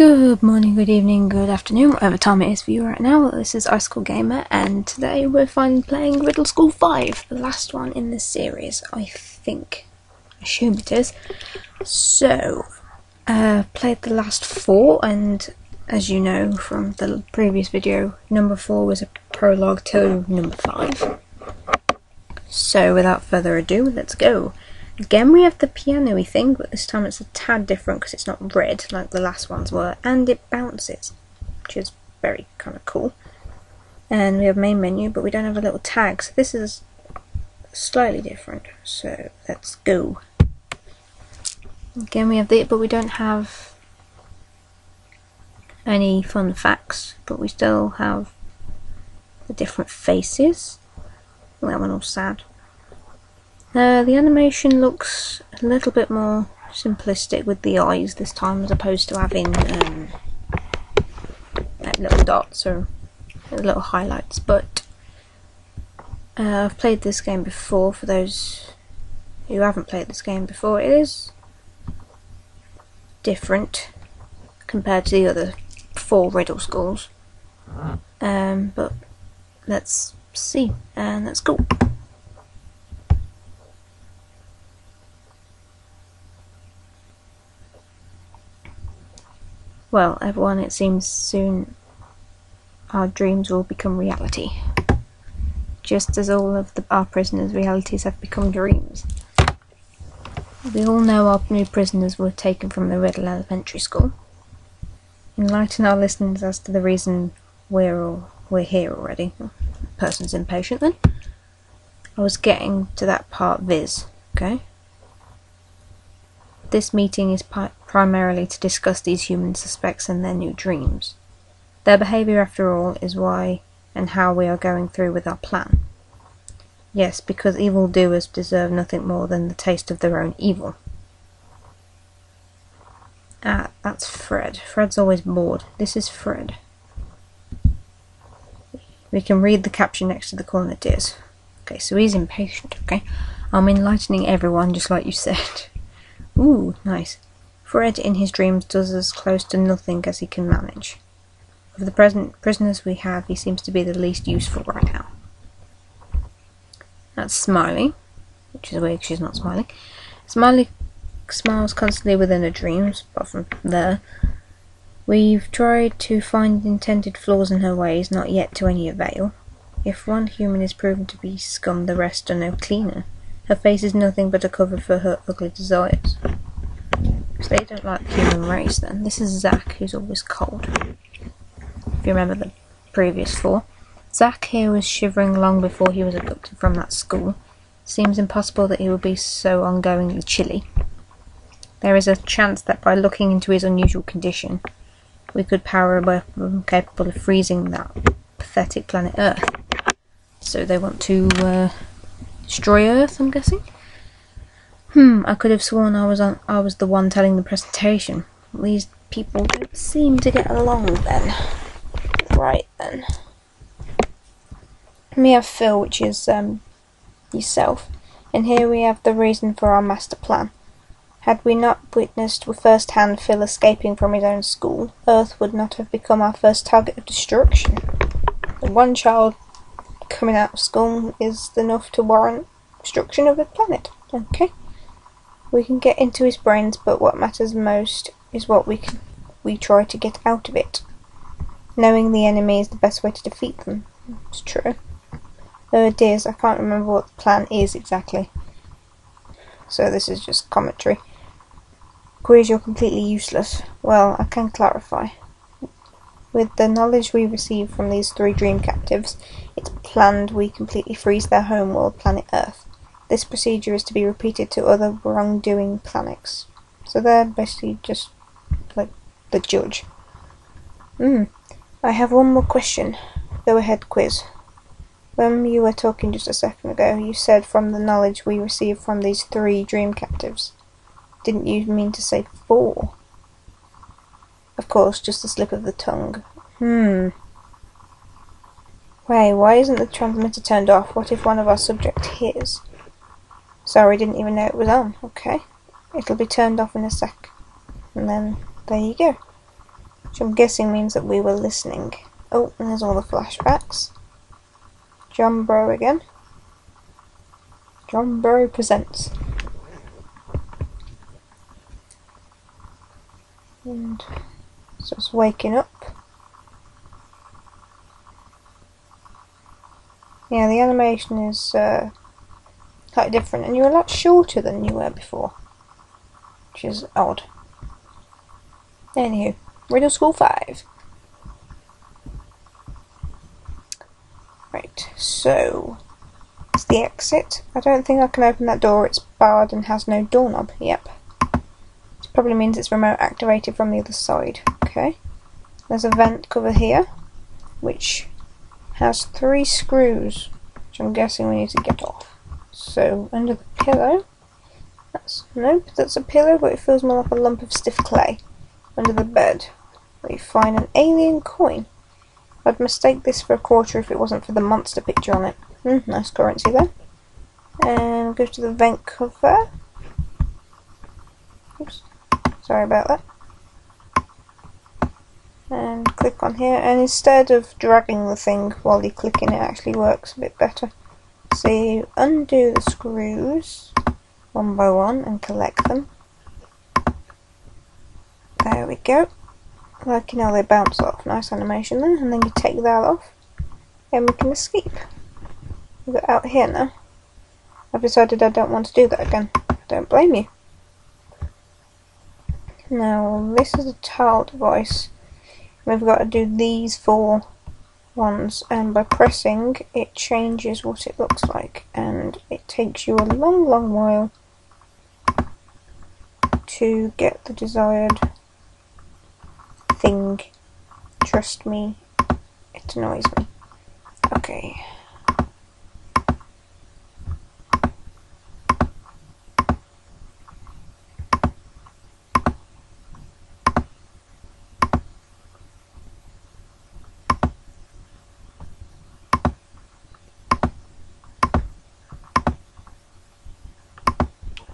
Good morning, good evening, good afternoon, whatever time it is for you right now. This is Icicle Gamer, and today we're finally playing Riddle School 5, the last one in this series, I think. I assume it is. So, played the last 4, and as you know from the previous video, number 4 was a prologue to number 5. So, without further ado, let's go. Again we have the piano-y thing, but this time it's a tad different because it's not red like the last ones were, and it bounces, which is very kind of cool. And we have main menu, but we don't have a little tag, so this is slightly different, so let's go. Again we have the, but we don't have any fun facts, but we still have the different faces. That one all sad. The animation looks a little bit more simplistic with the eyes this time, as opposed to having like little dots or little highlights. But I've played this game before. For those who haven't played this game before, it is different compared to the other 4 Riddle Schools. But let's see, and let's go. Well, everyone, it seems soon our dreams will become reality. Just as all of our prisoners' realities have become dreams. We all know our new prisoners were taken from the Riddle Elementary School. Enlighten our listeners as to the reason we're here already. The person's impatient then. I was getting to that part viz, okay? This meeting is primarily to discuss these human suspects and their new dreams. Their behaviour, after all, is why and how we are going through with our plan. Yes, because evildoers deserve nothing more than the taste of their own evil. Ah, that's Fred. Fred's always bored. This is Fred. We can read the caption next to the corner dears. Okay, so he's impatient, okay? I'm enlightening everyone, just like you said. Ooh, nice. Fred in his dreams does as close to nothing as he can manage. Of the present prisoners we have, he seems to be the least useful right now. That's Smiley, which is weird because she's not smiling. Smiley smiles constantly within her dreams, apart from there. We've tried to find intended flaws in her ways, not yet to any avail. If one human is proven to be scum, the rest are no cleaner. Her face is nothing but a cover for her ugly desires. So they don't like the human race then. This is Zach, who's always cold. If you remember the previous 4. Zach here was shivering long before he was abducted from that school. Seems impossible that he would be so ongoingly chilly. There is a chance that by looking into his unusual condition, we could power a weapon capable of freezing that pathetic planet Earth. So they want to destroy Earth, I'm guessing? I could have sworn I was the one telling the presentation. These people don't seem to get along then. Right then. We have Phil, which is yourself. And here we have the reason for our master plan. Had we not witnessed first hand Phil escaping from his own school, Earth would not have become our first target of destruction. The one child coming out of school is enough to warrant destruction of the planet. Okay. We can get into his brains, but what matters most is what we try to get out of it. Knowing the enemy is the best way to defeat them. It's true. Dears, I can't remember what the plan is exactly. So this is just commentary. Quiz, you're completely useless. Well, I can clarify. With the knowledge we receive from these 3 dream captives, it's planned we completely freeze their homeworld, planet Earth. This procedure is to be repeated to other wrongdoing planets. So they're basically just like the judge. I have one more question. Go ahead, Quiz. When you were talking just a second ago, you said from the knowledge we receive from these 3 dream captives. Didn't you mean to say 4? Of course, just a slip of the tongue. Wait, why isn't the transmitter turned off? What if one of our subjects hears? Sorry, didn't even know it was on. Okay. It'll be turned off in a sec. And then, there you go. which I'm guessing means that we were listening. Oh, and there's all the flashbacks. John Bro again. John Bro presents. And so it's waking up. Yeah, the animation is quite different, and you're a lot shorter than you were before, which is odd. Anywho, Riddle School 5. Right, so it's the exit. I don't think I can open that door, it's barred and has no doorknob. Yep. Which probably means it's remote activated from the other side. Okay. There's a vent cover here, which has 3 screws, which I'm guessing we need to get off. So, under the pillow, nope, that's a pillow, but it feels more like a lump of stiff clay. Under the bed, we find an alien coin. I'd mistake this for a quarter if it wasn't for the monster picture on it. Nice currency there. And go to the vent cover. Oops, sorry about that. And click on here, and instead of dragging the thing while you're clicking, it actually works a bit better. So you undo the screws one by one and collect them. There we go. Like, you know, they bounce off. Nice animation there. And then you take that off and we can escape. We've got out here now. I've decided I don't want to do that again. Don't blame you. Now, this is a tile device. We've got to do these 4 ones, and by pressing it changes what it looks like, and it takes you a long while to get the desired thing. Trust me, it annoys me. Okay.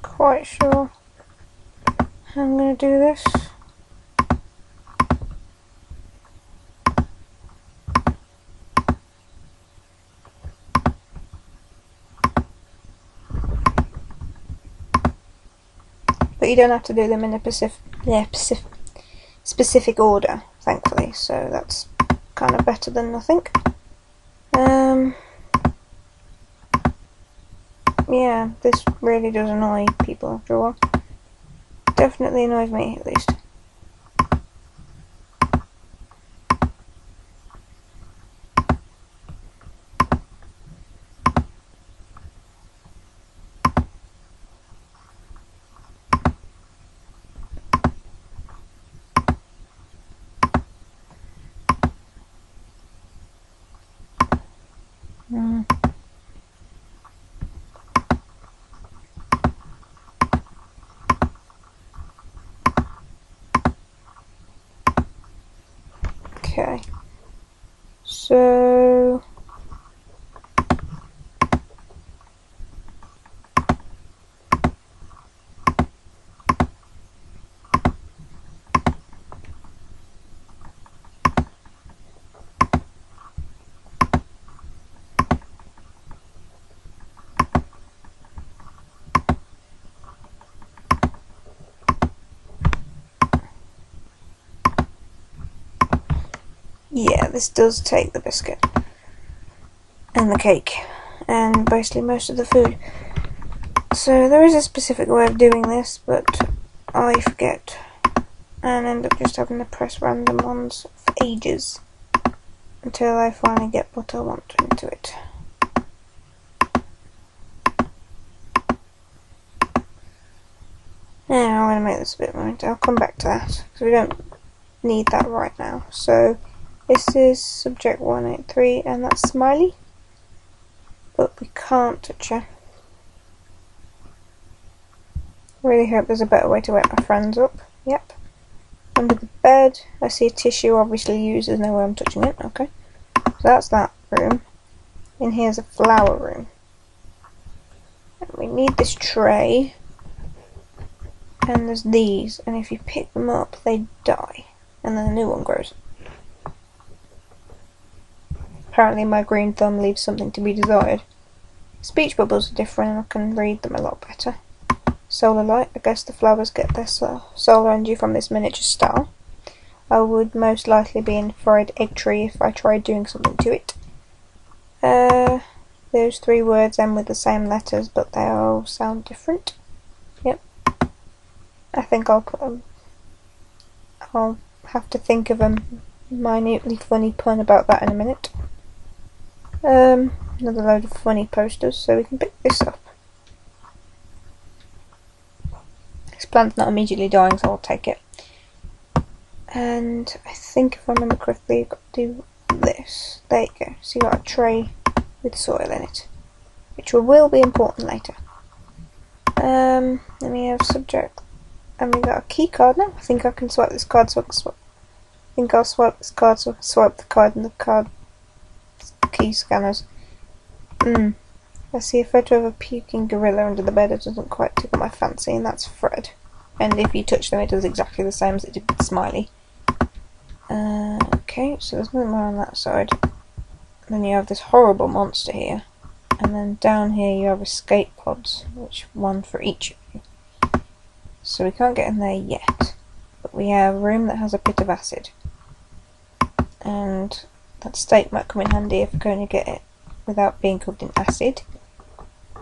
Quite sure how I'm going to do this. But you don't have to do them in a specific order, thankfully, so that's kind of better than nothing. Yeah, this really does annoy people after a while. Definitely annoys me, at least. Okay, so yeah, this does take the biscuit and the cake and basically most of the food. So there is a specific way of doing this, but I forget and end up just having to press random ones for ages until I finally get what I want into it. Now I'm going to make this a bit more. I'll come back to that because we don't need that right now. So this is subject 183 and that's Smiley, but we can't touch her. Really hope there's a better way to wake my friends up. Yep. Under the bed, I see a tissue obviously used, there's no way I'm touching it. Okay. So that's that room. In here's a flower room. And we need this tray. And there's these, and if you pick them up, they die. and then a new one grows. Apparently my green thumb leaves something to be desired. Speech bubbles are different and I can read them a lot better. Solar light, I guess the flowers get their solar energy from this miniature star. I would most likely be in fried egg tree if I tried doing something to it. Those three words end with the same letters, but they all sound different. Yep. I think I'll put them. I'll have to think of a minutely funny pun about that in a minute. Another load of funny posters, so we can pick this up. This plant's not immediately dying, so I'll take it. And I think if I remember correctly, you've got to do this. There you go. So you got a tray with soil in it, which will be important later. Then we have subject, and we got a key card now. I think I can swipe this card, so I can swipe. I think I'll swipe this card, so I can swipe the card in the card key scanners. I see a photo of a puking gorilla under the bed. It doesn't quite tickle my fancy, and that's Fred. And if you touch them, it does exactly the same as it did with Smiley. Okay, so there's nothing more on that side. Then you have this horrible monster here, and then down here you have escape pods, which one for each of you. So we can't get in there yet, but we have a room that has a pit of acid, and that stake might come in handy if we're going to get it without being covered in acid.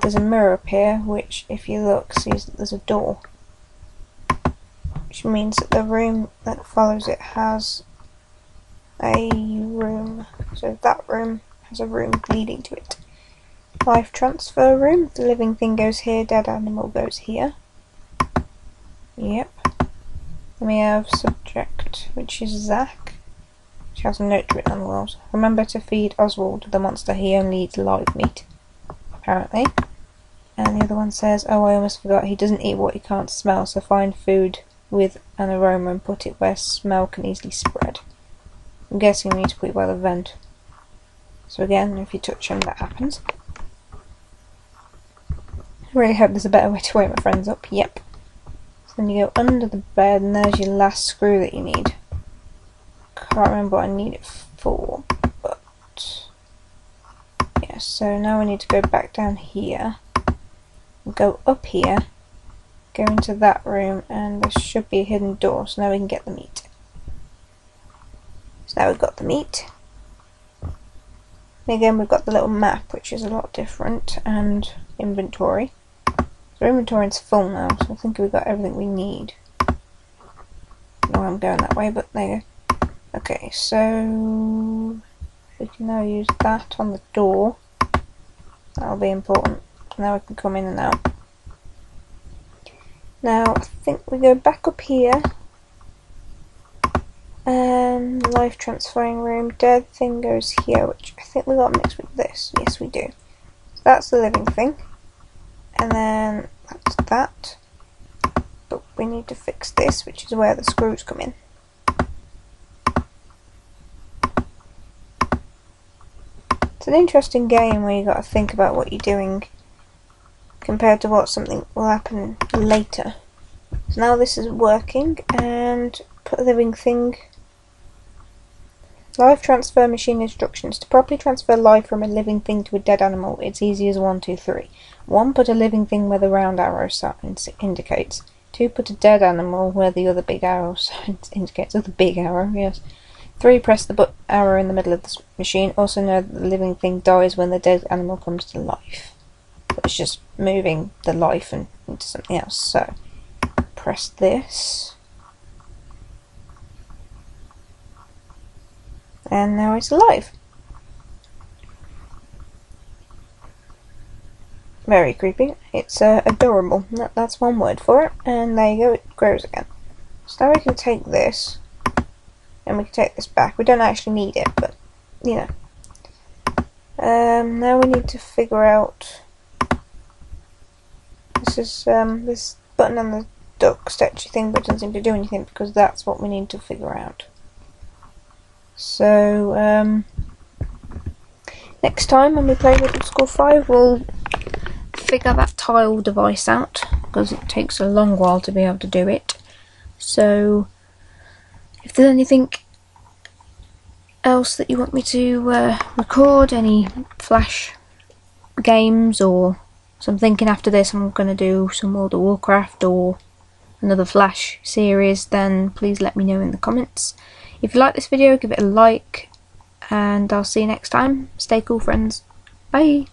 There's a mirror up here, which if you look, sees that there's a door, which means that the room that follows it has a room. So that room has a room leading to it. Life transfer room. The living thing goes here, dead animal goes here. Yep. Then we have subject, which is Zach, which has a note written on the walls. Remember to feed Oswald, the monster. He only eats live meat, apparently. And the other one says, oh, I almost forgot, he doesn't eat what he can't smell, so find food with an aroma and put it where smell can easily spread. I'm guessing we need to put it by the vent. So again, if you touch him, that happens. I really hope there's a better way to wake my friends up. Yep. So then you go under the bed, and there's your last screw that you need. Can't remember what I need it for, but yeah. So now we need to go back down here, go up here, go into that room, and there should be a hidden door. So now we can get the meat. So now we've got the meat. And again, we've got the little map, which is a lot different, and inventory. So inventory's full now, so I think we've got everything we need. No, I'm going that way, but there you go. Okay, so we can now use that on the door. That'll be important. Now we can come in and out. Now I think we go back up here. Life transferring room, dead thing goes here, which I think we got mixed with this. Yes, we do. So that's the living thing, and then that's that. But we need to fix this, which is where the screws come in. It's an interesting game where you got to think about what you're doing compared to what something will happen later. So now this is working, and put a living thing. Life transfer machine instructions. To properly transfer life from a living thing to a dead animal, it's easy as 1, 2, 3. 1. Put a living thing where the round arrow indicates. 2. Put a dead animal where the other big arrow indicates. Oh, the big arrow, yes. 3. Press the arrow in the middle of the machine. Also know that the living thing dies when the dead animal comes to life. But it's just moving the life into something else. So, press this. And now it's alive. Very creepy. It's adorable. That's one word for it. And there you go, it grows again. So now we can take this, and we can take this back. We don't actually need it, but you know. Now we need to figure out. This is this button on the duck statue thing, but it doesn't seem to do anything because that's what we need to figure out. So, next time when we play Riddle School 5, we'll figure that tile device out, because it takes a long while to be able to do it. So, if if there's anything else that you want me to record, any Flash games, or so I'm thinking after this I'm going to do some World of Warcraft or another Flash series, then please let me know in the comments. If you like this video, give it a like, and I'll see you next time. Stay cool, friends. Bye.